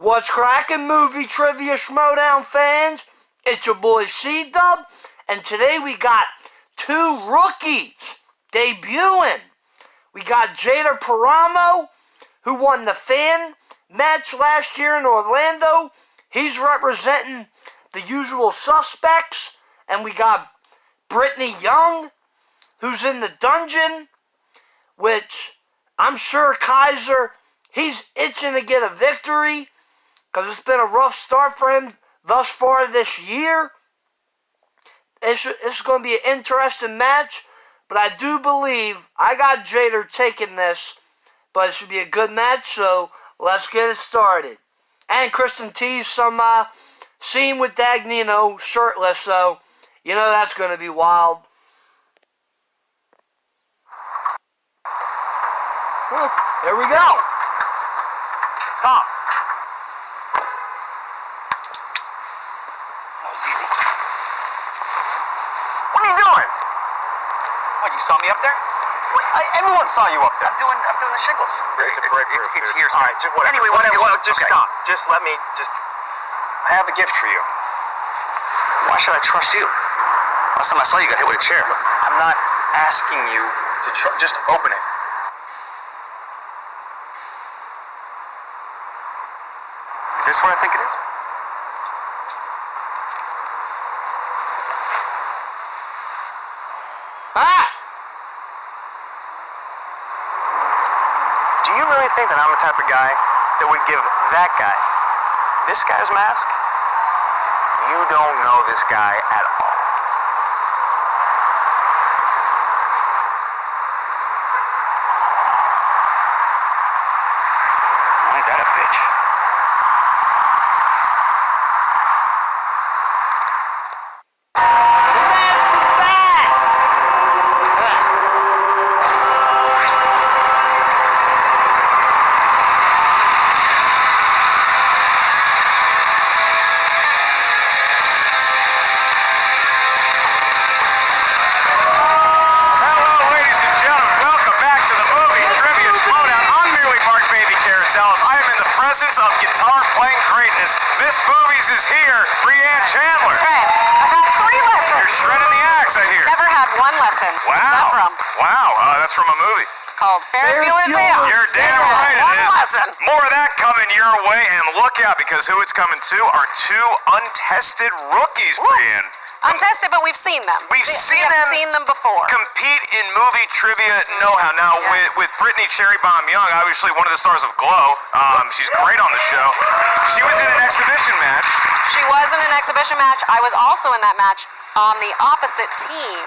What's crackin', movie trivia Schmoedown fans? It's your boy C-Dub, and today we got two rookies debuting. We got Jader Paramo, who won the fan match last year in Orlando. He's representing the usual suspects. And we got Britney Young, who's in the dungeon, which I'm sure Kaiser, he's itching to get a victory because it's been a rough start for him thus far this year. It's going to be an interesting match, but I do believe I got Jader taking this, but it should be a good match, so let's get it started. And Kristen teased some scene with Dagnino shirtless, so you know that's going to be wild. Well, here we go. Tom. That was easy. What are you doing? What, you saw me up there? Everyone saw you up there. I'm doing the shingles. It's here, sir. All right, whatever. Anyway, just stop. Just let me, I have a gift for you. Why should I trust you? Last time I saw you, got hit with a chair. Look, I'm not asking you to just open it. Is this what I think it is? Ah! Do you really think that I'm the type of guy that would give that guy this guy's mask? You don't know this guy at all. Ain't that a bitch? I am in the presence of guitar-playing greatness. Miss Movies is here, Brianne Chandler. That's right. I've had 3 lessons. You're shredding the axe, I hear. Never had 1 lesson. Wow. What's that from? Wow, that's from a movie. Called Ferris Bueller's Day Off. You're damn right it is. 1 lesson. More of that coming your way, and look out, because who it's coming to are 2 untested rookies, Brianne. Untested, but we've seen them. We've seen them before. Compete in movie trivia know-how. Now, yes. with Britney Cherry Bomb Young, obviously one of the stars of Glow. She's great on the show. She was in an exhibition match. She was in an exhibition match. I was also in that match on the opposite team.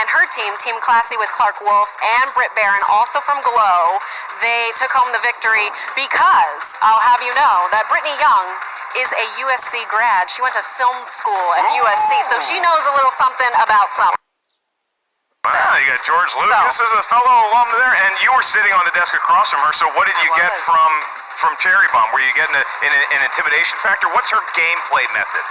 And her team, Team Classy with Clark Wolf and Britt Barron, also from Glow, they took home the victory because, I'll have you know, that Britney Young is a USC grad. She went to film school at USC, so she knows a little something about something. Wow, you got George Lucas as a fellow alum there, and you were sitting on the desk across from her, so what did you get from Cherry Bomb? Were you getting an intimidation factor? What's her gameplay method?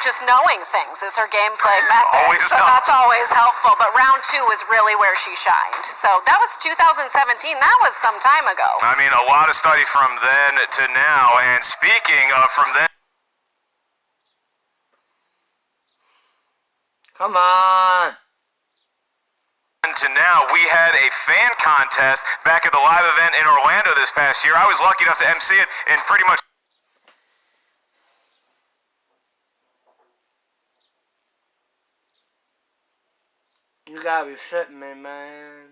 Just knowing things is her gameplay method. Always so helps. That's always helpful, but round 2 is really where she shined. So that was 2017. That was some time ago. I mean, a lot of study from then to now, and speaking of from then Come on. to now, we had a fan contest back at the live event in Orlando this past year. I was lucky enough to MC it and pretty much You gotta be shitting me, man.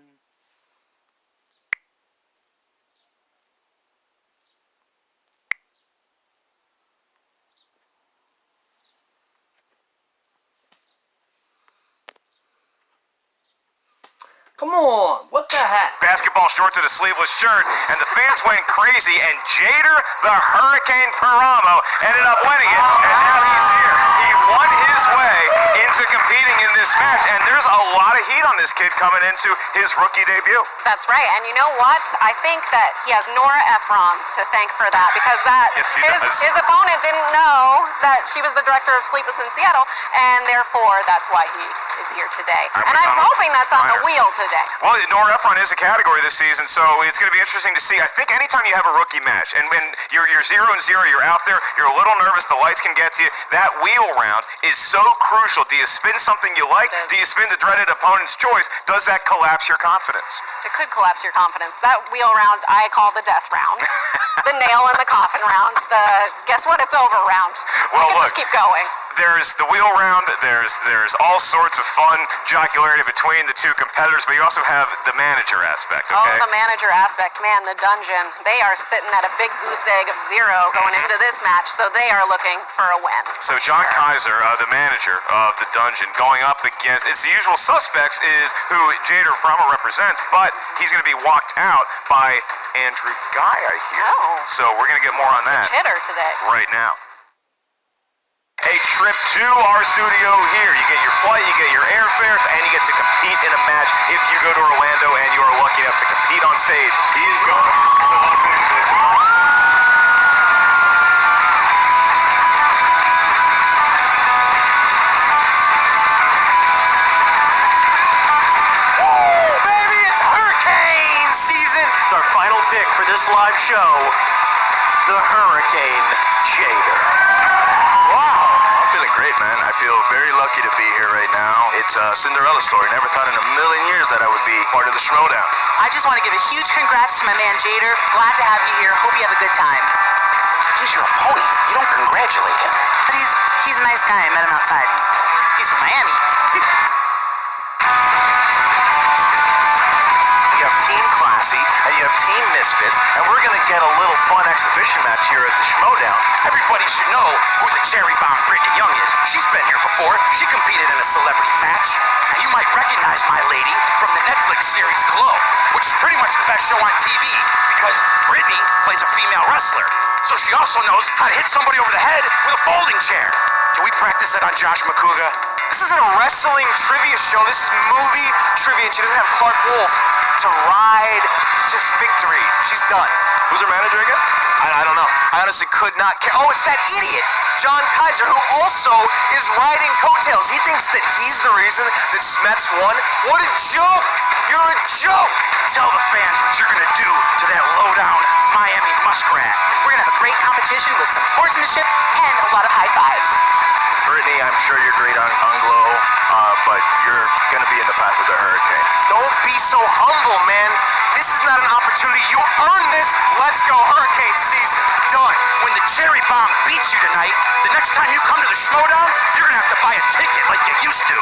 Come on, what the heck? basketball shorts and a sleeveless shirt, and the fans went crazy, and Jader the Hurricane Paramo ended up winning it, and now he's here. He won his way into competing in this match, and there's a lot of heat on this kid coming into his rookie debut. That's right, and you know what? I think that he has Nora Ephron to thank for that, because Yes, his opponent didn't know that she was the director of Sleepless in Seattle, and therefore that's why he is here today. And I'm hoping that's on the wheel to day. Well, norepinephrine is a category this season, so it's going to be interesting to see. I think anytime you have a rookie match, and when you're 0-0, you're out there, you're a little nervous, the lights can get to you, that wheel round is so crucial. Do you spin something you like? Do you spin the dreaded opponent's choice? Does that collapse your confidence? It could collapse your confidence. That wheel round I call the death round. The nail in the coffin round. The guess what, it's over round. Well, I can just keep going. There's the wheel round, there's all sorts of fun jocularity between the two competitors, but you also have the manager aspect, okay? Oh, the manager aspect. Man, the dungeon. They are sitting at a big goose egg of 0 going into this match, so they are looking for a win. So John Kaiser, the manager of the dungeon, going up against, it's the usual suspects is who Jader Paramo represents, but he's going to be walked out by Andrew Guy, I hear. Oh. So we're going to get more on that Hitter today. right now. A trip to our studio here. You get your flight, you get your airfare, and you get to compete in a match if you go to Orlando and you are lucky enough to compete on stage. He is going to Los Angeles. Our final pick for this live show, the Hurricane Jader. Wow, I'm feeling great, man. I feel very lucky to be here right now. It's a Cinderella story. Never thought in a million years that I would be part of the Schmoedown. I just want to give a huge congrats to my man Jader. Glad to have you here. Hope you have a good time. He's your opponent. You don't congratulate him. But he's a nice guy. I met him outside. He's from Miami. You have Team Classy, and you have Team Misfits, and we're going to get a little fun exhibition match here at the Schmoedown. Everybody should know who the cherry bomb Britney Young is. She's been here before. She competed in a celebrity match. Now you might recognize my lady from the Netflix series Glow, which is pretty much the best show on TV because Britney plays a female wrestler. So she also knows how to hit somebody over the head with a folding chair. Can we practice it on Josh McCouga? This isn't a wrestling trivia show. This is movie trivia, and she doesn't have Clark Wolf to ride to victory. She's done. Who's her manager again? I don't know. I honestly could not care. Oh, it's that idiot, John Kaiser, who also is riding coattails. He thinks that he's the reason that Smets won. What a joke! You're a joke! Tell the fans what you're gonna do to that low-down Miami muskrat. We're going to have a great competition with some sportsmanship and a lot of high fives. Brittany, I'm sure you're great on Glow, but you're going to be in the path of the Hurricane. Don't be so humble, man. This is not an opportunity. You earned this. Let's go Hurricane season. Done. When the cherry bomb beats you tonight, the next time you come to the Schmoedown, you're going to have to buy a ticket like you used to.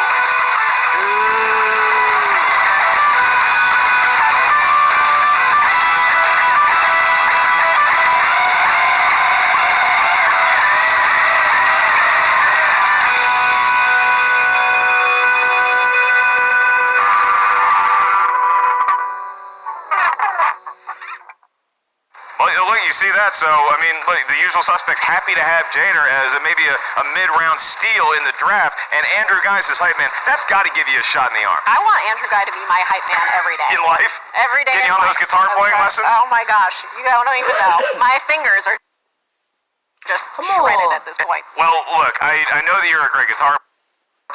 You see that? So, I mean, look, the usual suspects happy to have Jader as maybe a mid-round steal in the draft, and Andrew Guy's his hype man. That's got to give you a shot in the arm. I want Andrew Guy to be my hype man every day. In life? Every day. Get you on those guitar playing lessons? Oh my gosh, you don't even know. My fingers are just shredded at this point. Well, look, I know that you're a great guitar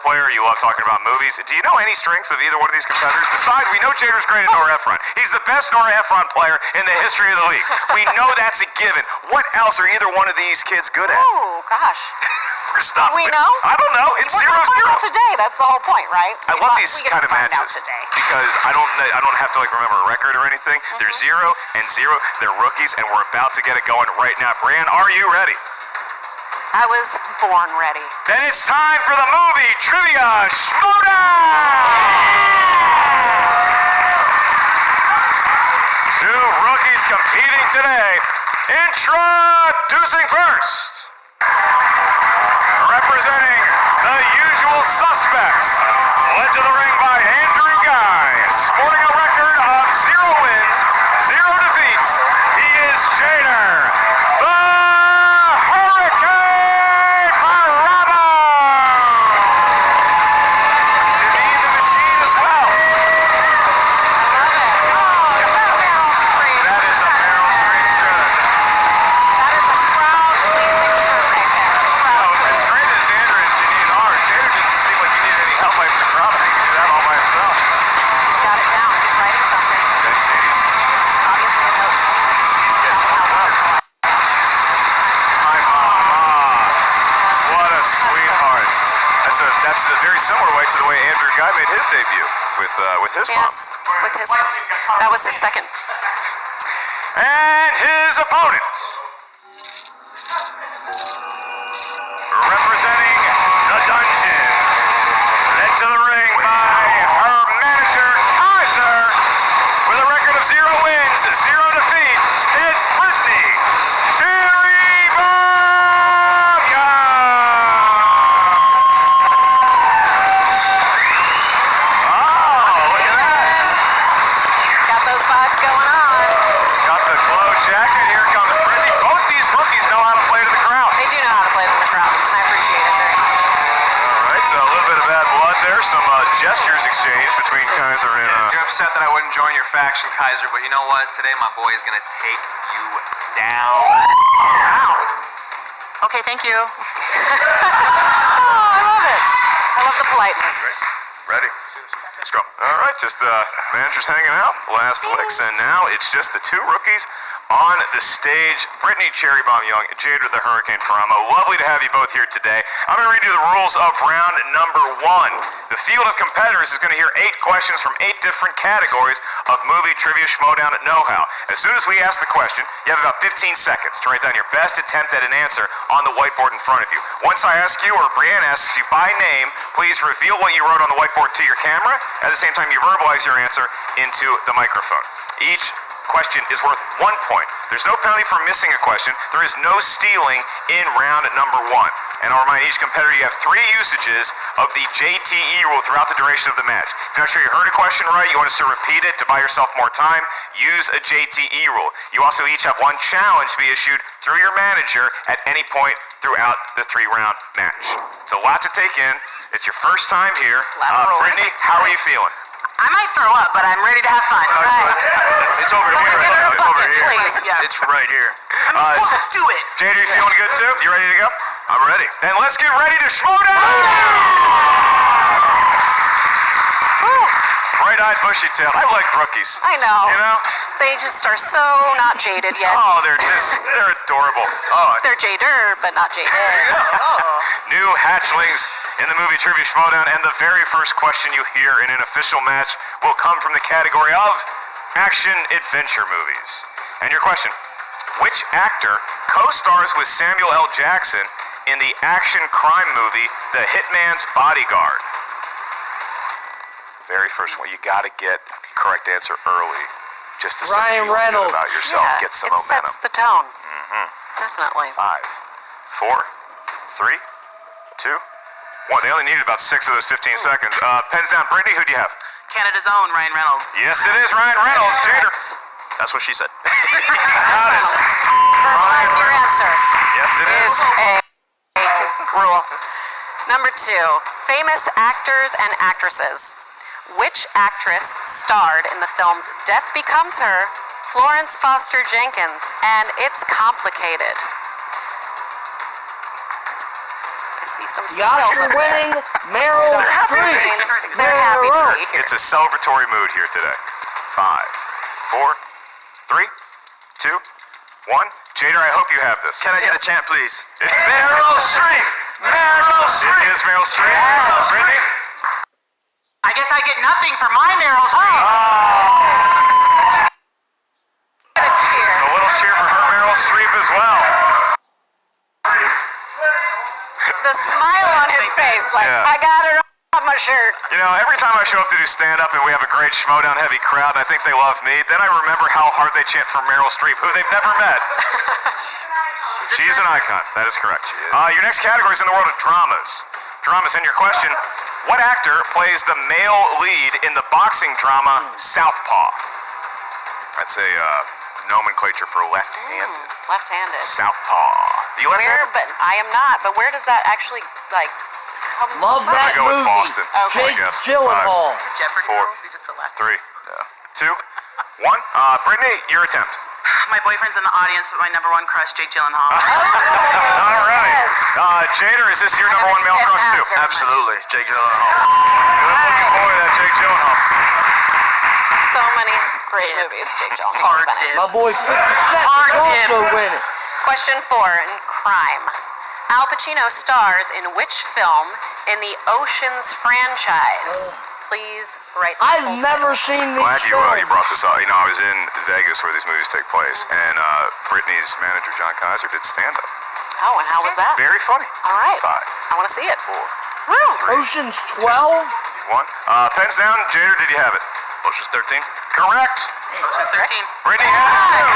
player. You love talking about movies. Do you know any strengths of either one of these competitors? Besides, we know Jader's great at norepinephrine. He's the best norepinephrine player in the history of the league. We know that's a given. What else are either one of these kids good at? Oh gosh. Stop. We know? I don't know. It's We're 0-0. gonna find out today. That's the whole point, right? I love these kind of find out matches today. because I don't have to like remember a record or anything. They're 0-0. They're rookies, and we're about to get it going right now. Brian, are you ready? I was born ready. Then it's time for the movie Trivia Schmoedown! Two rookies competing today. Introducing first. Representing the usual suspects. Led to the ring by Andrew Guy. Sporting a record of 0 wins, 0 defeats. He is Jader, the Hurricane Paramo. To be the machine as well. That is a barrel screen shirt. That is a crowd-pleasing shirt right there. As great as Andrew and Janine are, Jader didn't seem like he needed any help by the crowd. I think he did that all by himself. He's got it down. to the way Andrew Guy made his debut with his mom. Yes, with his mom. That was his second. And his opponent, representing the dungeon, led to the ring by her manager, Kaiser, with a record of 0 wins, 0 defeats. It's Britney Cherry Bomb Young. Oh, look at that. Got those vibes going on. Got the glow jacket. Here comes Britney. Both these rookies know how to play to the crowd. They do know how to play to the crowd. I appreciate it very much. All right, a little bit of bad blood there. Some gestures exchanged between Kaiser and... You're upset that I wouldn't join your faction, Kaiser, but you know what? Today my boy is going to take you down. Wow. Okay, thank you. Oh, I love it. I love the politeness. Ready? Let's go. All right, just managers hanging out, last licks, and now it's just the two rookies on the stage. Britney Cherry Bomb Young and Jader the Hurricane Paramo. Lovely to have you both here today. I'm going to read you the rules of round number 1. The field of competitors is going to hear 8 questions from 8 different categories of movie trivia Schmoedown know-how. As soon as we ask the question, you have about 15 seconds to write down your best attempt at an answer on the whiteboard in front of you. Once I ask you, or Brianne asks you by name, please reveal what you wrote on the whiteboard to your camera. At the same time, you verbalize your answer into the microphone. Each question is worth 1 point. There's no penalty for missing a question. There is no stealing in round number 1. And I'll remind each competitor you have 3 usages of the JTE rule throughout the duration of the match. If you're not sure you heard a question right, you want us to repeat it to buy yourself more time, use a JTE rule. You also each have 1 challenge to be issued through your manager at any point throughout the 3-round match. It's a lot to take in. It's your first time here. Britney, how are you feeling? I might throw up, but I'm ready to have fun. It's over Someone here. get her a It's over bucket, here. please. Yeah. It's right here. I mean, let's do it. Jader, you feeling good too? You ready to go? I'm ready. Then let's get ready to Schmoedown! Bright-eyed, bushy-tailed. I like rookies. I know. You know? They just are so not jaded yet. Oh, they're adorable. Oh, They're Jader, but not jaded. new hatchlings in the movie Trivia Schmoedown, and the very first question you hear in an official match will come from the category of action-adventure movies. And your question, which actor co-stars with Samuel L. Jackson in the action crime movie The Hitman's Bodyguard? Very first one. You got to get the correct answer early, just to start Ryan feeling Reynolds. good about yourself, Yeah, get some it momentum. sets the tone. Definitely. 5, 4, 3, 2, 1. They only needed about 6 of those 15 seconds. Pens down. Brittany, who do you have? Canada's own Ryan Reynolds. Yes, it is Ryan Reynolds. Jader. That's what she said. Got it. Verbalize your answer. Yes, it Is is. a rule. Number 2, famous actors and actresses. Which actress starred in the films Death Becomes Her, Florence Foster Jenkins, and It's Complicated? I see some smiles up there. Oscar-winning Meryl Streep. They're happy to be here. It's a celebratory mood here today. 5, 4, 3, 2, 1. Jader, I hope you have this. Can I get a chant, please? It's Meryl Streep. Meryl Streep. It is Meryl Streep. Yes. Brittany? I guess I get nothing for my Meryl Streep. Get a cheer. It's a little cheer for her Meryl Streep as well. The smile on his face, like, Yeah. I got her on my shirt. You know, every time I show up to do stand-up and we have a great Schmoedown heavy crowd and I think they love me, then I remember how hard they chant for Meryl Streep, who they've never met. She's an icon. That is correct. Your next category is in the world of dramas. Dramas, and your question, what actor plays the male lead in the boxing drama Southpaw? That's a nomenclature for left-handed. Left-handed. Southpaw. You Where, left-handed? but I am not, but where does that actually, like, come Love from? I'm that gonna go with movie. Boston. Jake I guess. Gyllenhaal. Jeopardy 4, rules? You just put last. 3, 2, 1. Brittany, your attempt. My boyfriend's in the audience with my number 1 crush, Jake Gyllenhaal. All right. Yes. Jader, is this your number 1 male crush too? Very much. Absolutely. Jake Gyllenhaal. Good-looking boy, that Jake Gyllenhaal. So many great Dibs. movies Jake Gyllenhaal Hard has been in. My boy 50 Cent Hard is also dibs. winning. Question 4 in crime. Al Pacino stars in which film in the Oceans franchise? Please write the I've full never title. seen these Glad you films. brought this up. You know, I was in Vegas where these movies take place, and Britney's manager, John Kaiser, did stand-up. Oh, and how was that? Very funny. All right. 5, I want to see it. 4, Woo! 3, Ocean's 12? 1. Pens down. Jader, did you have it? Ocean's 13. Correct. Ocean's 13. Brittany had it.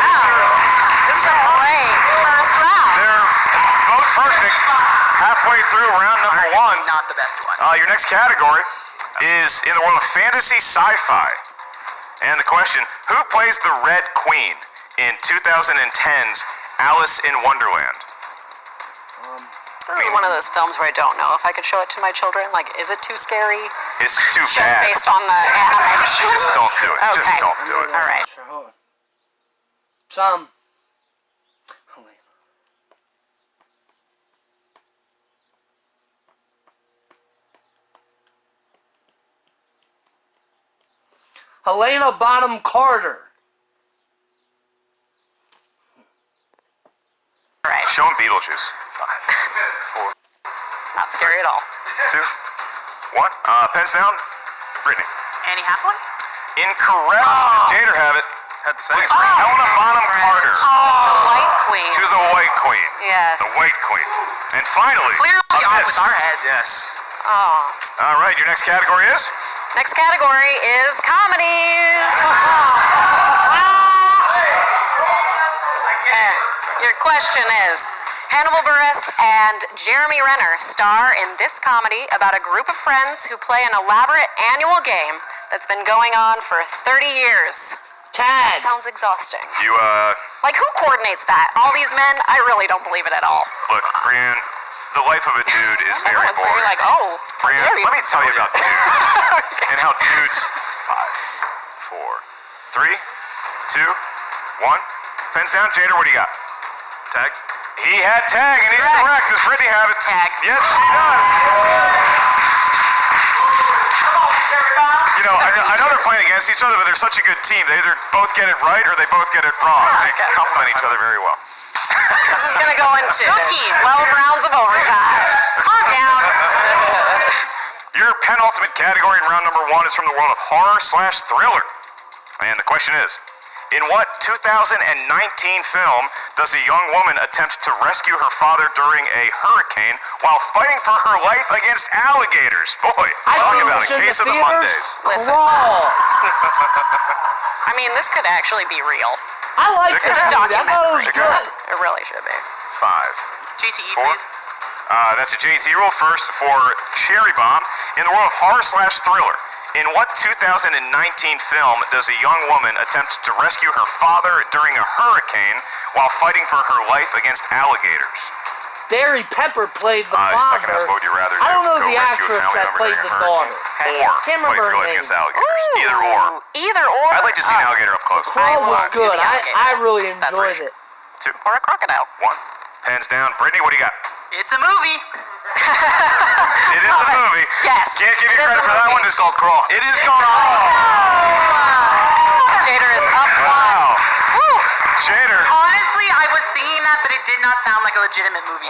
This is a great first round. They're both perfect. Halfway through round number 1. Not the best one. Your next category is in the world of fantasy sci-fi. And the question, who plays the Red Queen in 2010's Alice in Wonderland? This is one of those films where I don't know if I could show it to my children. Like, is it too scary? It's too Just bad. based on the animation. Just don't do it. Just Okay. don't do it. All right. Hold on. Some. Helena Bonham Carter. All right. Show him Beetlejuice. 5, 4, Not scary at all. 2, 1. Pens down. Brittany. Annie Hathaway? Incorrect. Does Jader have it? Had the same. Helena Bonham Carter. The White Queen. She was the White Queen. Yes. The White Queen. And finally, Clearly a off miss. with our heads. Yes. Oh. All right, your next category is? Next category is comedies. Your question is, Hannibal Buress and Jeremy Renner star in this comedy about a group of friends who play an elaborate annual game that's been going on for 30 years. Tag. Sounds exhausting. You, Like, who coordinates that? All these men? I really don't believe it at all. look, Brienne, the life of a dude is very Everyone's boring. very like, oh, Brienne, very let me tell you about dudes and how dudes. 5, 4, 3, 2, 1. Pens down. Jader, what do you got? Tag. He had tag, and he's correct. Does Brittany have it? Tag. Yes, she does. You know, I know they're playing against each other, but they're such a good team. They either both get it right or they both get it wrong. They complement each other very well. This is going to go into Go team. 12 rounds of overtime. Calm down. Your penultimate category in round number 1 is from the world of horror/thriller. And the question is, in what 2019 film does a young woman attempt to rescue her father during a hurricane while fighting for her life against alligators? Boy, talk about a case of the Mondays. Listen. Crawl. I mean, this could actually be real. I like It's this a movie. I thought it was documentary. good. It really should be. 5, JTE, 4. please. That's a JT roll first for Cherry Bomb. In the world of horror/thriller, in what 2019 film does a young woman attempt to rescue her father during a hurricane while fighting for her life against alligators? Barry Pepper played the If I can father. ask, what would you rather do? I don't know Go the rescue a actress family that member played during the a daughter. hurricane, or Can't fight remember for your her life name. against alligators? Either or. Either or. I'd like to see an alligator up close. I Crawl will was do good. the alligator. I really That's enjoyed right. it. 2, Or a crocodile. 1. Pens down. Brittany, what do you got? It's a movie. It is a movie. Yes. Can't give you it is credit a for that movie. one. It's called Crawl. It is called Crawl. Jader is up Wow. one. Woo. Jader. Honestly, I was singing that, but it did not sound like a legitimate movie.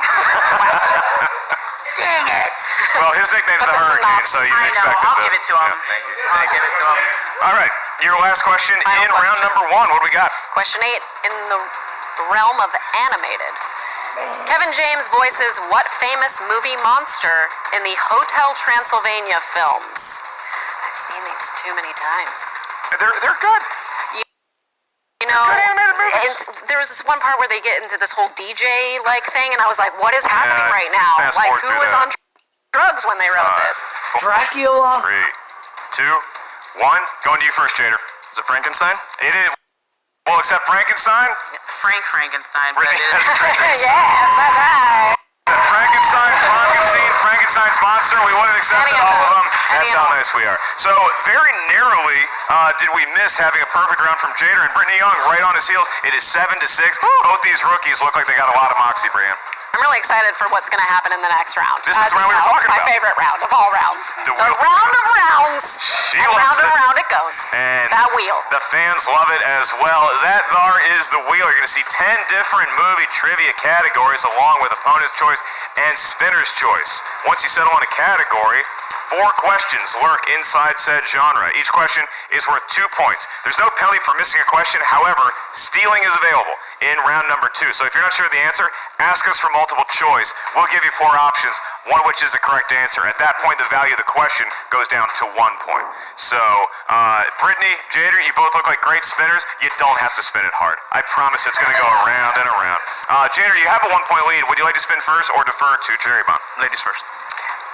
Dang it. Well, his nickname's But the the Hurricane, so synopsis. you I know. expected I'll to. give it to him. Yeah, thank you. I'll give it to him. All right, your last question Final in round question. number 1. What do we got? Question 8 in the realm of animated. Kevin James voices what famous movie monster in the Hotel Transylvania films? I've seen these too many times. They're good. You know, Good animated movies. and there was this one part where they get into this whole DJ-like thing, and I was like, what is happening Yeah, right now? fast Like, forward who through was that. on drugs when they wrote this? 4, Dracula. 3, 2, 1. Going to you first, Jader. Is it Frankenstein? It is. Well, except Frankenstein. Frank Frankenstein, but Brittany it has is. Frankenstein. Yes, that's right. Frankenstein's monster. We would have accepted Any of all of them. those. Any That's of how them. nice we are. So very narrowly did we miss having a perfect round from Jader, and Brittany Young right on his heels. It is 7-6. Woo. Both these rookies look like they got a lot of moxie, Brian. I'm really excited for what's going to happen in the next round. This is the round we were talking my about. favorite round of all rounds. The round wheel. of rounds. She and loves round it. it goes. And that wheel. the fans love it as well. That there is the wheel. You're going to see 10 different movie trivia categories along with opponent's choice and spinner's choice. Once you settle on a category, 4 questions lurk inside said genre. Each question is worth 2 points. There's no penalty for missing a question. However, stealing is available in round number 2. So if you're not sure of the answer, ask us for multiple choice. We'll give you 4 options, one of which is the correct answer. At that point, the value of the question goes down to 1 point. So, Britney, Jader, you both look like great spinners. You don't have to spin it hard. I promise it's going to go around and around. Jader, you have a 1-point lead. Would you like to spin first or defer to Cherry Bomb? Ladies first.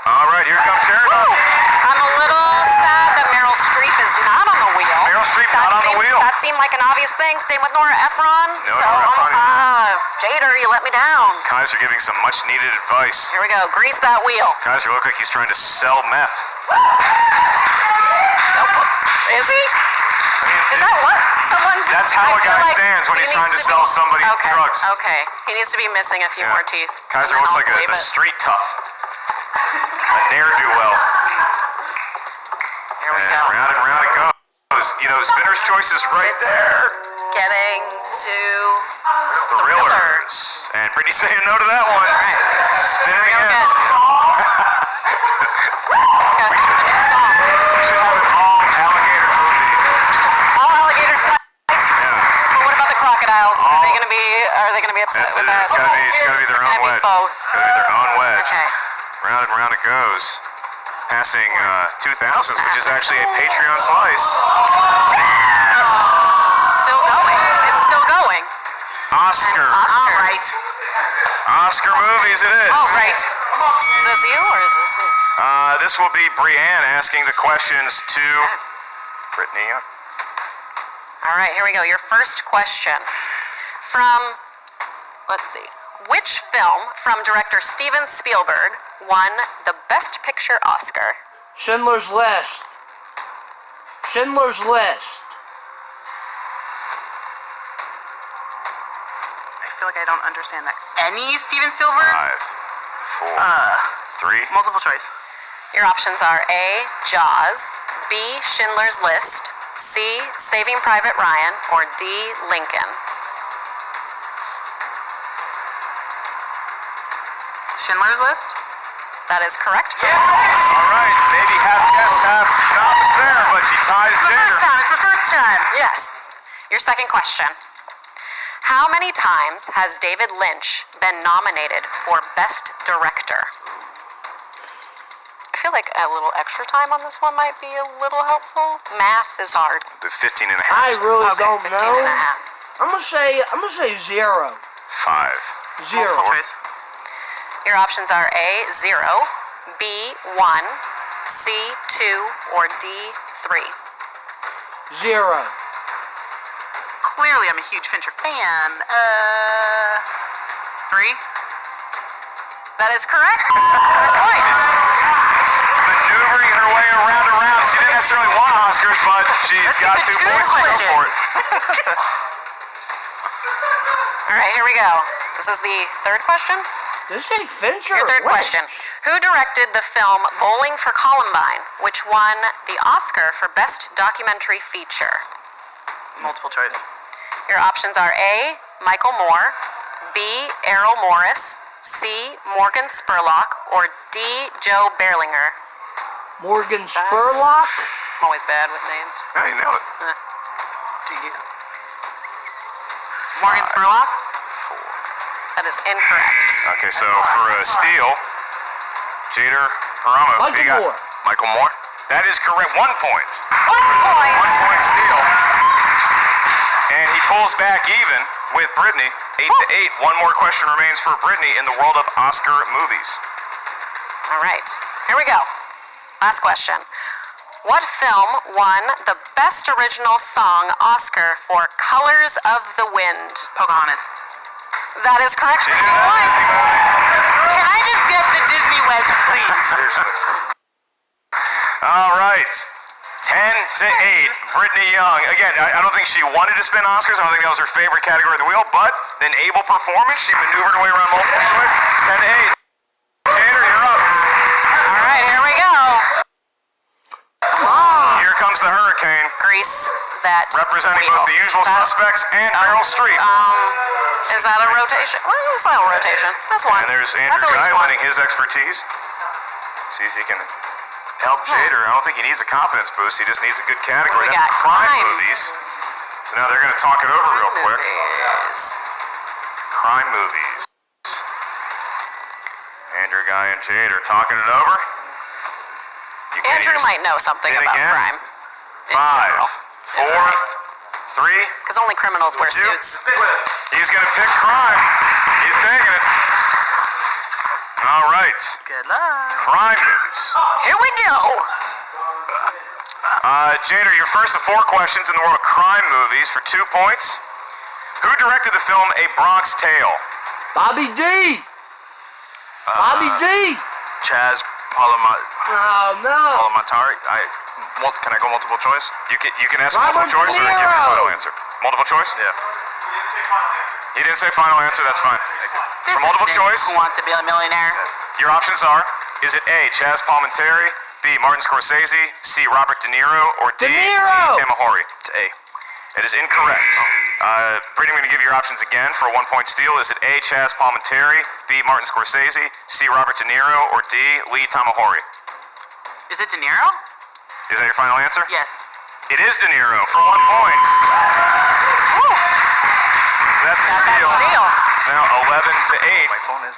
All right, here comes Cherry Bomb. I'm a little sad that Meryl Streep is not on the wheel. Meryl Streep not on the wheel. That seemed like an obvious thing. Same with Nora Ephron. No Nora Ephron either. Jader, you let me down. Kaiser giving some much-needed advice. Here we go. Grease that wheel. Kaiser look like he's trying to sell meth. Is he? I mean, Is that what? Someone? That's how I a feel guy like stands when he he's trying to needs sell be- somebody drugs. Okay. He needs to be missing a few more teeth. Kaiser and then looks I'll like believe a it. street tough. A ne'er-do-well. Here we go. Round and round it goes. You know, spinner's choice is right It's there. Getting to Thrillers. And Britney saying no to that one. All right. Spin it again. Okay. We should have an all-alligator movie. All alligator size. Yeah. But what about the crocodiles? Are they gonna be upset That's with it. that? It's gotta be their own Gonna be wedge. both. It's gotta be their own wedge. Okay. Round and round it goes. Passing 2000s, which is actually a Patreon slice. Still going. It's still going. Oscar. All right. Oscar movies it is. All right. Is this you or is this me? This will be Brianne asking the questions to Britney. All right, here we go. Your first question. From, let's see, which film from director Steven Spielberg won the Best Picture Oscar? Schindler's List. Schindler's List. I feel like I don't understand that. Any Steven Spielberg? 5, 4, 3. Multiple choice. Your options are A, Jaws, B, Schindler's List, C, Saving Private Ryan, or D, Lincoln. Schindler's List? That is correct. All right, maybe half guess, half knowledge there, but she ties Jader. It's the first time. Yes. Your second question. How many times has David Lynch been nominated for Best Director? I feel like a little extra time on this one might be a little helpful. Math is hard. The 15 and a I half. really Okay, don't 15 know. and a half. I'm gonna say 0. 5. 0. Multiple choice. Your options are A, 0, B, 1, C, 2, or D, 3. 0. Clearly, I'm a huge Fincher fan. 3? That is correct. Good point. Maneuvering her way around and around. She didn't necessarily want Oscars, but she's got 2 points to go for it. All right, here we go. This is the third question. This ain't Fincher. Your third Wait. question. Who directed the film Bowling for Columbine, which won the Oscar for Best Documentary Feature? Multiple choice. Your options are A, Michael Moore, B, Errol Morris, C, Morgan Spurlock, or D, Joe Berlinger. Morgan Spurlock? I'm always bad with names. Oh, you know it. D. Morgan Spurlock? That is incorrect. Okay, so for steal, Jader, Paramo, Michael you got Moore. Michael Moore. That is correct. 1 point. 1 point. 1 point steal. And he pulls back even with Britney. 8-8. One more question remains for Britney in the world of Oscar movies. All right, here we go. Last question. What film won the Best Original Song Oscar for Colors of the Wind? Pocahontas. That is correct for 2 Yeah. points. Can I just get the Disney wedge, please? Seriously. All right. 10-8, Britney Young. Again, I don't think she wanted to spin Oscars. I don't think that was her favorite category of the wheel, but an able performance. She maneuvered her way around multiple choice. 10-8. Jader, you're up. All right, here we go. Here comes the hurricane. Grease that Representing wheel. both the usual That- suspects and Meryl Streep. Is that a rotation? Well, it's not a rotation. That's one. And there's That's Andrew at least Guy one. lending his expertise. See if he can help Jader. I don't think he needs a confidence boost. He just needs a good category. We That's got crime crime. movies. So now they're going to talk it over real quick. Movies. Crime movies. Andrew Guy and Jader talking it over. You can Andrew use might know something it about again. crime. 5, 4, 3, Because only criminals wear 2. suits. He's going to pick crime. He's taking it. All right. Good luck. Crime movies. Here we go. Jader, your first of 4 questions in the world of crime movies for 2 points. Who directed the film A Bronx Tale? Bobby D. Bobby D. Chaz Oh no. Palminteri. Can I go multiple choice? You can ask Robert multiple choice De or give me a Niro. final answer. Multiple choice? Yeah. He didn't say final answer. That's fine. This For multiple isn't choice, Who Wants to Be a Millionaire? your options are: is it A, Chaz Palminteri, B, Martin Scorsese, C, Robert De Niro, or D, De Niro. Lee Tamahori? It's A. It is incorrect. Brittany, I'm going to give you your options again for a 1-point steal. Is it A, Chaz Palminteri, B, Martin Scorsese, C, Robert De Niro, or D, Lee Tamahori? Is it De Niro? Is that your final answer? Yes. It is De Niro for 1 point. So that's a Got steal. that steal. It's now 11-8. My phone is.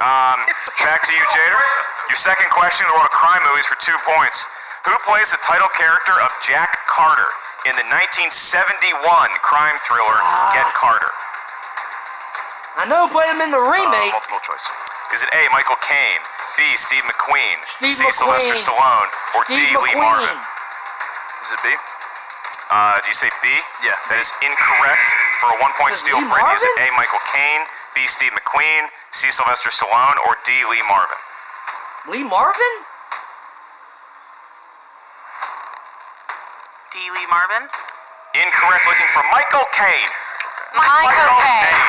Back to you, Jader. Your second question in the world of crime movies for 2 points. Who plays the title character of Jack Carter in the 1971 crime thriller Get Carter? I know who played him in the remake. Multiple choice. Is it A, Michael Caine, B, Steve McQueen, Steve C, Sylvester McQueen. Stallone, or D, Steve Lee McQueen. Marvin? Is it B? Do you say B? Yeah. That is incorrect for a 1-point Is steal. Lee Brittany, is it Marvin? A, Michael Caine, B, Steve McQueen, C, Sylvester Stallone, or D, Lee Marvin? Lee Marvin? D. Lee Marvin? Incorrect. Looking for Michael Caine. My cocaine. Caine.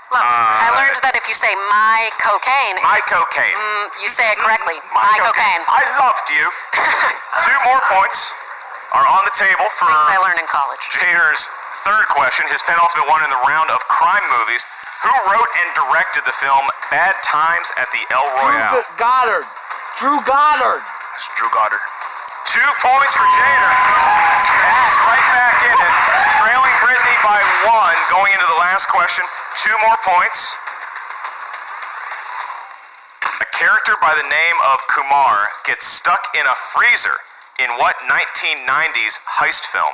Look, I learned that if you say my cocaine, My it's- cocaine. you say it correctly. My cocaine. I loved you. 2 more points are on the table for Things I learned in college. Jader's third question, his penultimate one in the round of crime movies. Who wrote and directed the film Bad Times at the El Royale? Goddard. Drew Goddard. It's Drew Goddard. 2 points for Jader. And he's right back in it. Trailing Brittany by 1 going into the last question. 2 more points. A character by the name of Kumar gets stuck in a freezer in what 1990s heist film?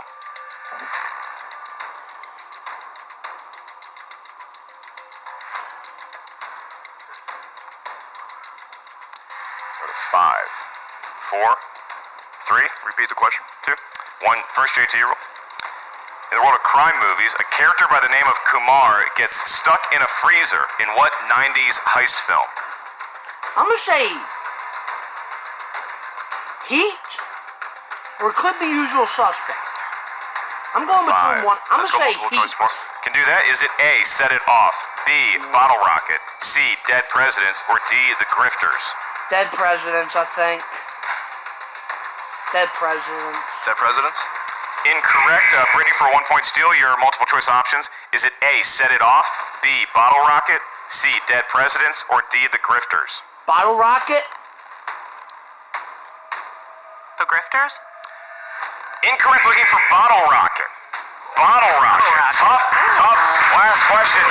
Go to 5, 4, 3, Repeat the question. 2, 1. First JT rule. In the world of crime movies, a character by the name of Kumar gets stuck in a freezer in what 90s heist film? I'm gonna say Heat, or it could be Usual Suspects. I'm going 5. between one. I'm Let's gonna go say multiple Heat. choice for. Can do that. Is it A, Set It Off, B, Bottle Rocket, C, Dead Presidents, or D, The Grifters? Dead Presidents, I think. Dead Presidents. Dead Presidents? It's incorrect. Brittany, for a 1-point steal, your multiple choice options. Is it A, Set It Off, B, Bottle Rocket, C, Dead Presidents, or D, The Grifters? Bottle Rocket. The Grifters? Incorrect. Looking for Bottle Rocket. Bottle Rocket. Tough last question.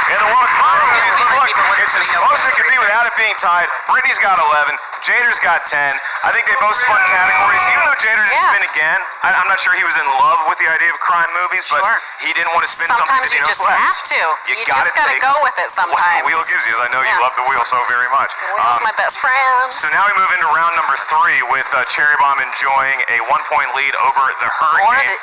In the world of crime movies, but look, it's as close as it could be without it being tied. Brittany's got 11. Jader's got 10. I think they both spun categories. Even though Jader didn't Yeah. spin again, I'm not sure he was in love with the idea of crime movies, but Sure. he didn't want to spin something Sometimes that he you knows just less. have to. You just gotta take go with it what the sometimes. wheel gives you, as I know you Yeah. love the wheel so very much. Wheel's my best friend. So now we move into round number 3 with Cherry Bomb enjoying a 1-point lead over the Or Hurricane.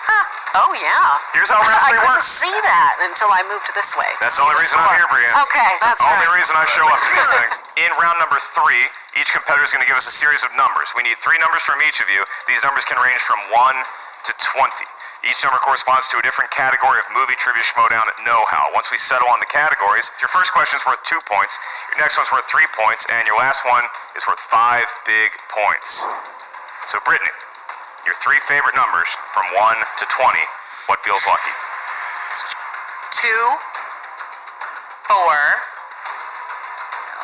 oh yeah. Here's how round I 3 couldn't works. see that until I moved this way. to That's see the only the reason I'm score. here, Brienne. Okay, that's Only right. reason I show up to these things. In round number 3, Each competitor is going to give us a series of numbers. We need 3 numbers from each of you. These numbers can range from 1 to 20. Each number corresponds to a different category of movie trivia Schmoedown know-how. Once we settle on the categories, your first question is worth 2 points, your next one's worth 3 points, and your last one is worth 5 big points. So Brittany, your 3 favorite numbers from 1 to 20, what feels lucky? 2, 4,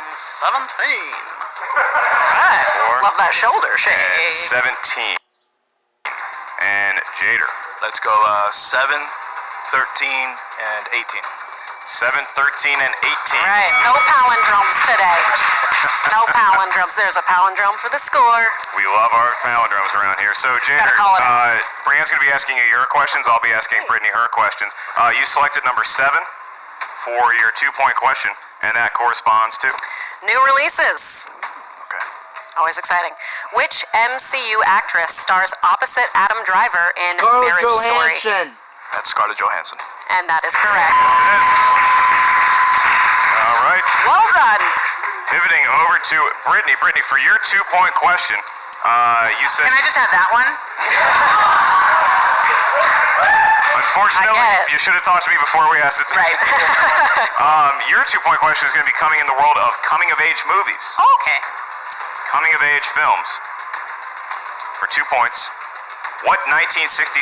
and 17. Right. Love that shoulder shake. And 17. And Jader. Let's go 7, 13, and 18. 7, 13, and 18. Right. No palindromes today. No palindromes. There's a palindrome for the score. We love our palindromes around here. So, Jader, call it Brianne's going to be asking you your questions. I'll be asking Brittany her questions. You selected number 7 for your 2-point question, and that corresponds to? New releases. Okay. Always exciting. Which MCU actress stars opposite Adam Driver in Scarlett Marriage Story? Johansson. That's Scarlett Johansson. And that is correct. Yes, it is. All right. Well done. Pivoting over to Brittany. Brittany, for your 2-point question, you said... Can I just have that one? Unfortunately, I get it. you should have talked to me before we asked it. Right. Your 2-point question is going to be coming in the world of coming-of-age movies. Oh, okay. Coming-of-age films. For 2 points, what 1967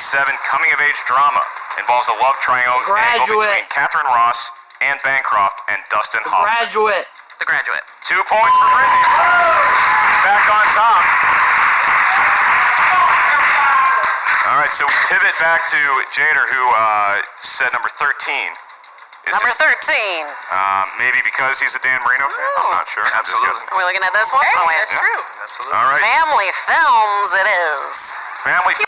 coming-of-age drama involves a love triangle between Catherine Ross, Anne Bancroft, and Dustin Hoffman? Graduate. The Graduate. 2 points for Brittany. Back on top. All right, so we pivot back to Jader, who said number 13. Number 13. Maybe because he's a Dan Marino fan? I'm not sure. Absolutely. Are we looking at this one? Hey, Oh, wait. that's true. Absolutely. All right. Family films it is. Family You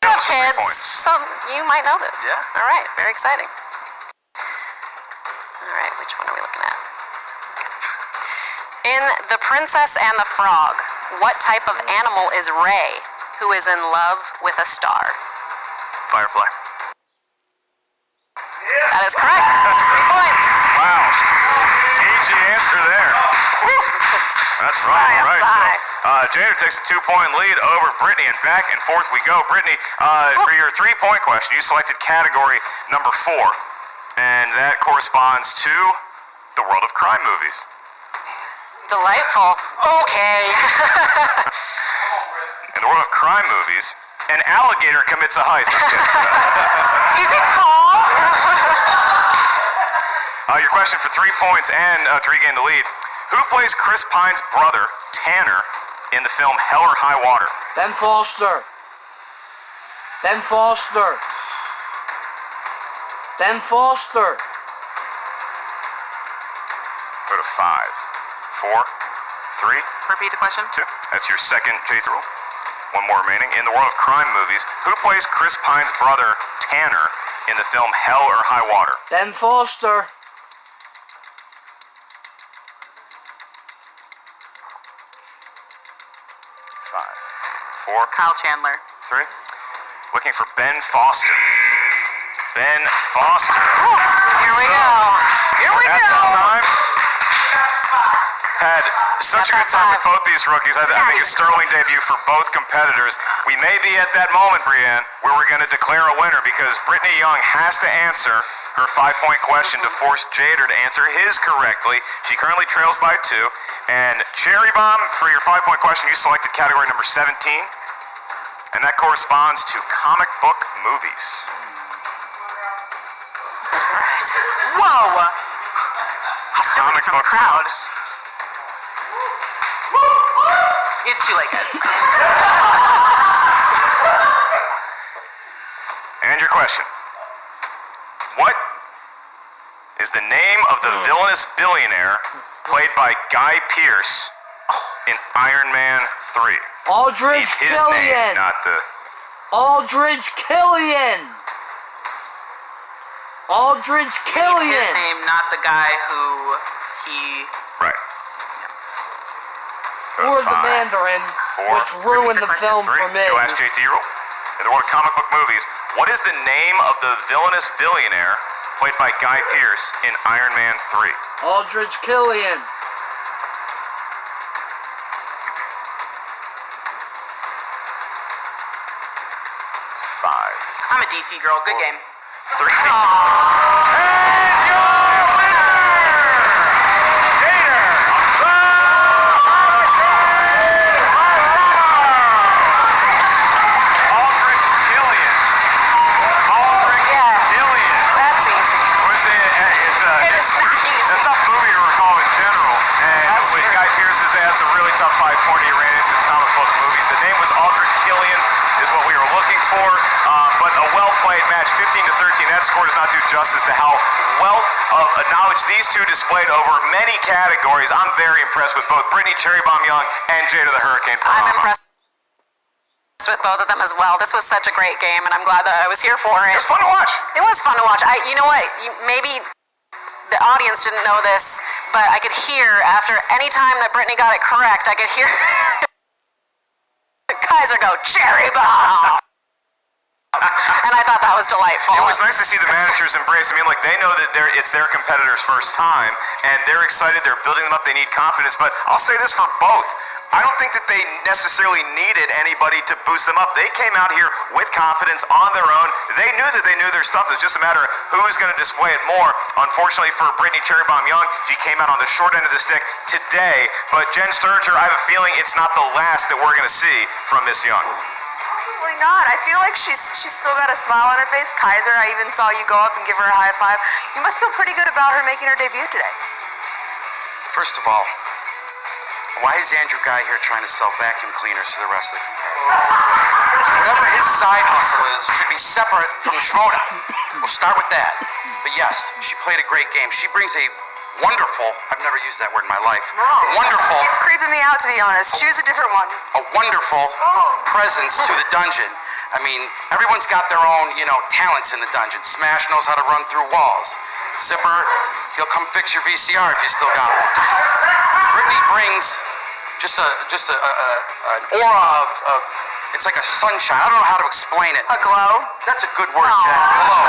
have films, 3 kids, points. so you might know this. Yeah. All right, very exciting. All right, which one are we looking at? Okay. In The Princess and the Frog, what type of animal is Ray, who is in love with a star? Firefly. That is correct. 3 points. Wow. Easy answer there. That's right. All right. So, Jader takes a 2-point lead over Brittany, and back and forth we go. Brittany, for your 3-point question, you selected category number 4, and that corresponds to the world of crime movies. Delightful. Okay. In the world of crime movies, an alligator commits a heist. I'm kidding. Is it Paul? Your question for 3 points and to regain the lead. Who plays Chris Pine's brother, Tanner, in the film Hell or High Water? Ben Foster. Ben Foster. Ben Foster. Go to 5, 4, 3, Repeat the question. 2. That's your second Jader rule. 1 more remaining. In the world of crime movies, who plays Chris Pine's brother, Tanner, in the film Hell or High Water? Ben Foster. 5, 4, Kyle Chandler. 3. Looking for Ben Foster. Ben Foster. Here we go. Here we At go. that time, had such a good time with both these rookies. I think a sterling debut for both competitors. We may be at that moment, Brianne, where we're going to declare a winner because Brittany Young has to answer her 5-point question to force Jader to answer his correctly. She currently trails by 2. And Cherry Bomb, for your 5-point question, you selected category number 17. And that corresponds to comic book movies. Whoa! Hostility Comic from book the crowd. films. It's too late, guys. And your question. What is the name of the villainous billionaire played by Guy Pearce in Iron Man 3? Aldrich His Killian. name, not the... Aldrich Killian. Aldrich His Killian. name, not the guy who he... Right. Go to Or the 5, Mandarin, 4, which ruined the question. film 3. for me. Joe asked JT Rule. In the world of comic book movies, what is the name of the villainous billionaire played by Guy Pearce in Iron Man 3? Aldrich Killian. DC girl. Good game. 3. And your winner, Jader. Aldrich Killian. That's easy. It is not easy. It's a tough movie to recall in general. And when Guy Pearce says that's a really tough 5-pointer he ran into comic book movies. The name was Aldrich Killian, is what we were looking for. But a well-played match, 15-13. That score does not do justice to how wealth of knowledge these two displayed over many categories. I'm very impressed with both Britney Cherry Bomb Young and Jader the Hurricane Paramo. I'm impressed with both of them as well. This was such a great game, and I'm glad that I was here for it. It was fun to watch. It was fun to watch. You know what? Maybe the audience didn't know this, but I could hear after any time that Britney got it correct, I could hear Kaiser go, Cherry Bomb! And I thought that was delightful. It was nice to see the managers embrace. I mean, like, they know that it's their competitor's first time, and they're excited. They're building them up. They need confidence. But I'll say this for both. I don't think that they necessarily needed anybody to boost them up. They came out here with confidence on their own. They knew that they knew their stuff. It was just a matter of who's going to display it more. Unfortunately for Britney Cherry Bomb Young, she came out on the short end of the stick today. But Jen Sturger, I have a feeling it's not the last that we're going to see from Miss Young. Probably not. I feel like she's still got a smile on her face. Kaiser, I even saw you go up and give her a high five. You must feel pretty good about her making her debut today. First of all, why is Andrew Guy here trying to sell vacuum cleaners to the rest of the company? Whatever his side hustle is should be separate from Schmoedown. We'll start with that. But yes, she played a great game. She brings a wonderful, I've never used that word in my life. No. Wonderful. It's creeping me out, to be honest. Choose a different one. A wonderful presence to the dungeon. I mean, everyone's got their own, talents in the dungeon. Smash knows how to run through walls. Zipper, he'll come fix your VCR if you still got one. Britney brings just an aura of it's like a sunshine. I don't know how to explain it. A glow? That's a good word, Jen. Glow.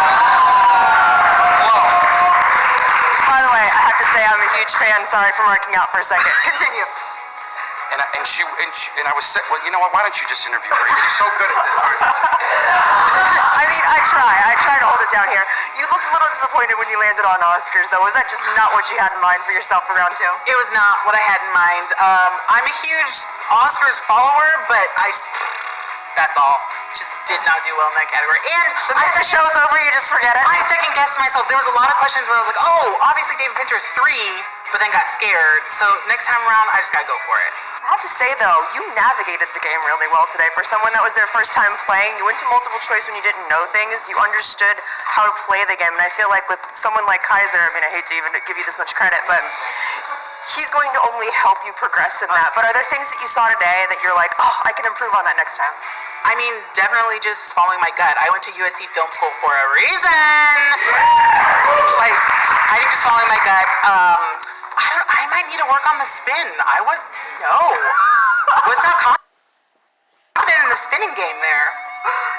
Glow. By the way, I have to say I'm a huge fan. Sorry for marking out for a second. Continue. And I was sick. Well, you know what? Why don't you just interview her? She's so good at this. I mean, I try to hold it down here. You looked a little disappointed when you landed on Oscars, though. Was that just not what you had in mind for yourself for round 2? It was not what I had in mind. I'm a huge Oscars follower, but that's all. Just did not do well in that category. And The minute the show's over, you just forget it? I second guessed myself. There was a lot of questions where I was like, oh, obviously David Fincher 3, but then got scared. So next time around, I just gotta go for it. I have to say, though, you navigated the game really well today. For someone that was their first time playing, you went to multiple choice when you didn't know things. You understood how to play the game. And I feel like with someone like Kaiser, I mean, I hate to even give you this much credit, but he's going to only help you progress in that. But are there things that you saw today that you're like, oh, I can improve on that next time? I mean, definitely just following my gut. I went to USC Film School for a reason. Like, I think just following my gut. I might need to work on the spin. Was not confident in the spinning game there.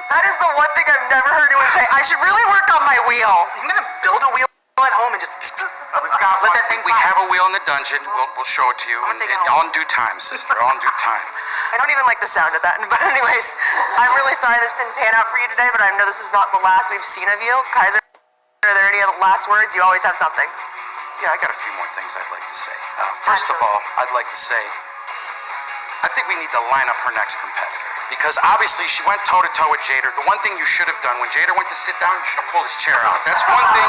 That is the one thing I've never heard anyone say. I should really work on my wheel. I'm gonna build a wheel at home and just let that thing We fly. have a wheel in the dungeon. We'll show it to you. I'm gonna take it home. All in due time, sister. All in due time. I don't even like the sound of that. But anyways, I'm really sorry this didn't pan out for you today, but I know this is not the last we've seen of you. Kaiser, are there any other last words? You always have something. Yeah, I got a few more things I'd like to say. First of all, I'd like to say, I think we need to line up her next competitor. Because obviously she went toe-to-toe with Jader. The one thing you should have done, when Jader went to sit down, you should have pulled his chair out. That's one thing.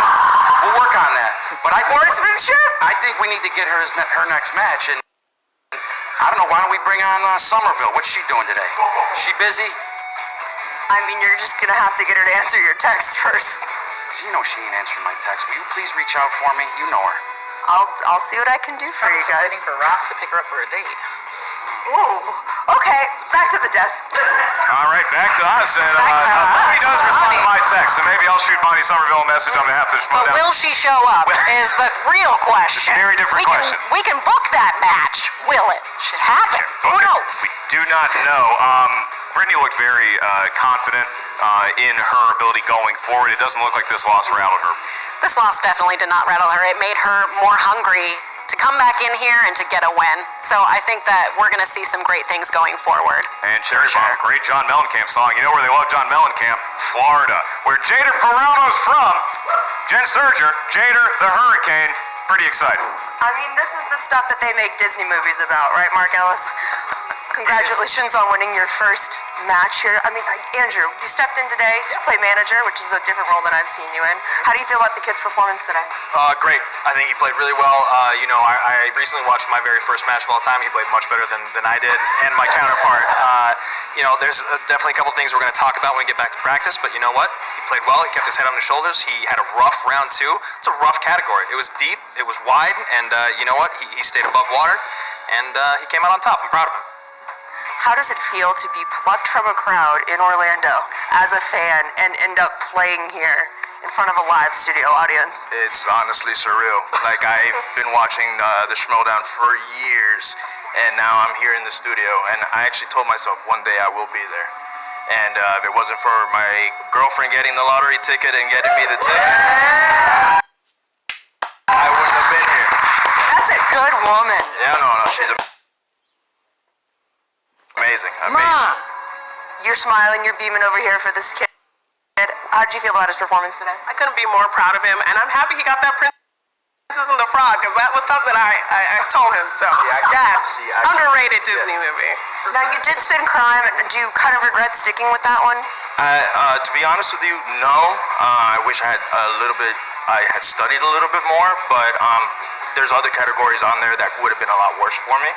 We'll work on that. But I think we need to get her her next match. And I don't know, why don't we bring on Somerville? What's she doing today? She busy? I mean, you're just gonna have to get her to answer your text first. You know she ain't answering my text. Will you please reach out for me? You know her. I'll see what I can do for you guys. Waiting for Ross to pick her up for a date. Ooh. Okay, back to the desk. All right, back to us. And us. Bonnie does respond to Bonnie. my text, so maybe I'll shoot Bonnie Somerville a message on behalf of the But Schmoedown. will she show up is the real question. Very different question. We can book that match. Will it happen? Who Okay, knows? We do not know. Britney looked very confident in her ability going forward. It doesn't look like this loss rattled her. This loss definitely did not rattle her. It made her more hungry to to come back in here and to get a win. So I think that we're going to see some great things going forward. And Cherry Bomb, great John Mellencamp song. You know where they love John Mellencamp? Florida, where Jader Paramo's from. Jen Sturger, Jader the Hurricane. Pretty excited. I mean, this is the stuff that they make Disney movies about, right, Mark Ellis? Congratulations on winning your first match here. I mean, Andrew, you stepped in today to play manager, which is a different role than I've seen you in. How do you feel about the kid's performance today? Great. I think he played really well. I recently watched my very first match of all time. He played much better than I did, and my counterpart. There's definitely a couple things we're going to talk about when we get back to practice, but you know what? He played well. He kept his head on his shoulders. He had a rough round two. It's a rough category. It was deep. It was wide, and you know what? He stayed above water, and he came out on top. I'm proud of him. How does it feel to be plucked from a crowd in Orlando as a fan and end up playing here in front of a live studio audience? It's honestly surreal. Like, I've been watching the Schmoedown for years, and now I'm here in the studio, and I actually told myself one day I will be there. And if it wasn't for my girlfriend getting the lottery ticket and getting me the ticket, I wouldn't have been here. That's a good woman. Yeah, no, she's amazing. Amazing. You're smiling, you're beaming over here for this kid. How did you feel about his performance today? I couldn't be more proud of him, and I'm happy he got that Princess and the Frog, because that was something I told him. So, yes, underrated Disney movie. Now, you did spin Crime. Do you kind of regret sticking with that one? To be honest with you, no. I wish I had studied a little bit more, but there's other categories on there that would have been a lot worse for me.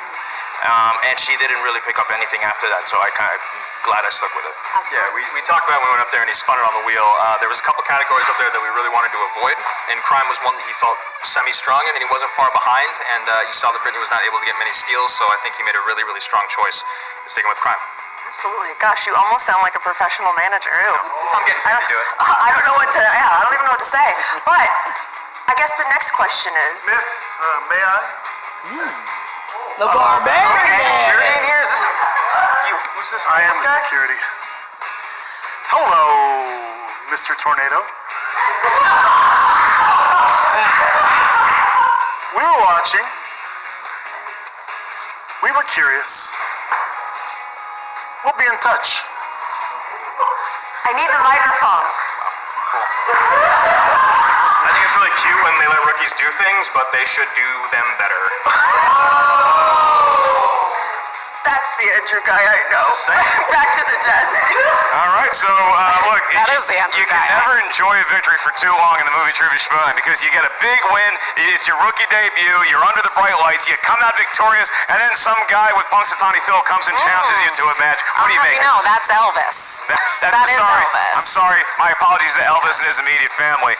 And she didn't really pick up anything after that, so I kind of glad I stuck with it. Absolutely. Yeah, we talked about when we went up there and he spun it on the wheel. There was a couple categories up there that we really wanted to avoid, and Crime was one that he felt semi-strong in, and he wasn't far behind, and you saw that Britney was not able to get many steals, so I think he made a really, really strong choice sticking with Crime. Absolutely. Gosh, you almost sound like a professional manager. Ew. I'm getting paid to do it. I don't know what to, I don't even know what to say. But I guess the next question is... Miss, may I? The Barbarian! Security in here? Is this you? Who's this? I am the security. Hello, Mr. Tornado. We were watching. We were curious. We'll be in touch. I need the microphone. I think it's really cute when they let rookies do things, but they should do them better. That's the Andrew guy I know. Back to the desk. All right, so look, That is the Andrew you can guy. never enjoy a victory for too long in the movie Trivia Schmoedown because you get a big win. It's your rookie debut. You're under the bright lights. You come out victorious, and then some guy with Punxsutawney Phil comes and challenges you to a match. What do you make? No, that's Elvis. That is Elvis. I'm sorry. My apologies to Elvis and his immediate family.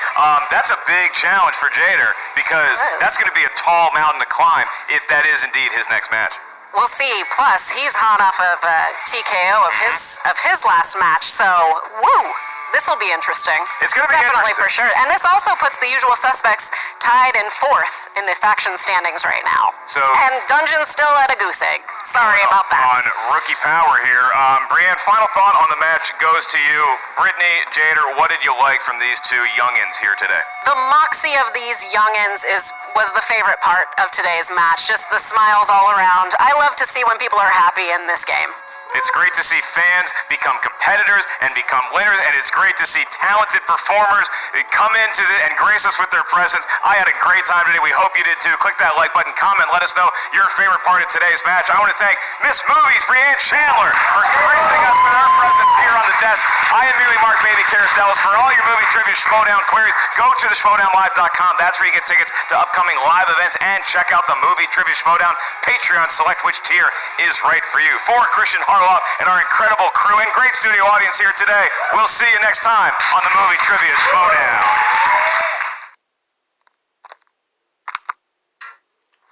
That's a big challenge for Jader because that's going to be a tall mountain to climb if that is indeed his next match. We'll see. Plus, he's hot off of TKO of his last match. So, woo! This will be interesting. It's going to be definitely interesting. for sure. And this also puts the usual suspects tied in fourth in the faction standings right now. So, and Dungeon's still at a goose egg. Sorry about that. On rookie power here, Brienne. Final thought on the match goes to you, Britney, Jader. What did you like from these two youngins here today? The moxie of these youngins was the favorite part of today's match. Just the smiles all around. I love to see when people are happy in this game. It's great to see fans become competitors and become winners, and it's great to see talented performers come into and grace us with their presence. I had a great time today. We hope you did too. Click that like button, comment, let us know your favorite part of today's match. I want to thank Miss Movies, Brienne Chandler, for gracing us with her presence here on the desk. I am merely Mark Baby Carrots Ellis. For all your movie trivia Schmoedown queries, go to the Schmoedownlive.com. That's where you get tickets to upcoming live events and check out the movie trivia Schmoedown Patreon. Select which tier is right for you. For Christian Harloff and our incredible crew and great studio audience here today, we'll see you next time on the movie trivia Schmoedown.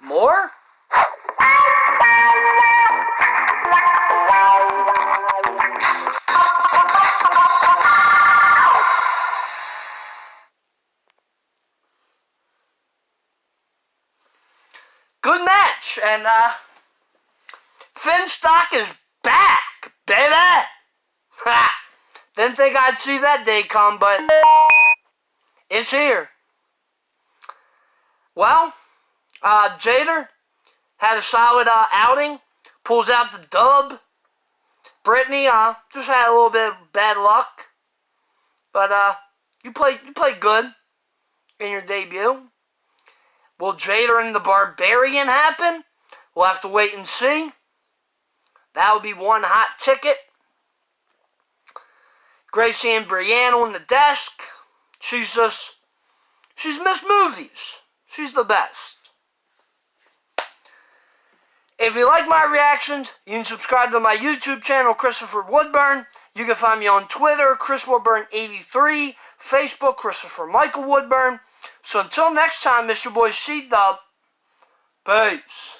More? Good match, and Finstock is back, baby! Ha! Didn't think I'd see that day come, but it's here. Well, Jader had a solid outing. Pulls out the dub. Britney just had a little bit of bad luck. But you played good in your debut. Will Jader and the Barbarian happen? We'll have to wait and see. That would be one hot ticket. Gracie and Brienne on the desk. She's Miss Movies. She's the best. If you like my reactions, you can subscribe to my YouTube channel, Christopher Woodburn. You can find me on Twitter, Chris Woodburn83, Facebook, Christopher Michael Woodburn. So until next time, Mr. Boy C-Dub, peace.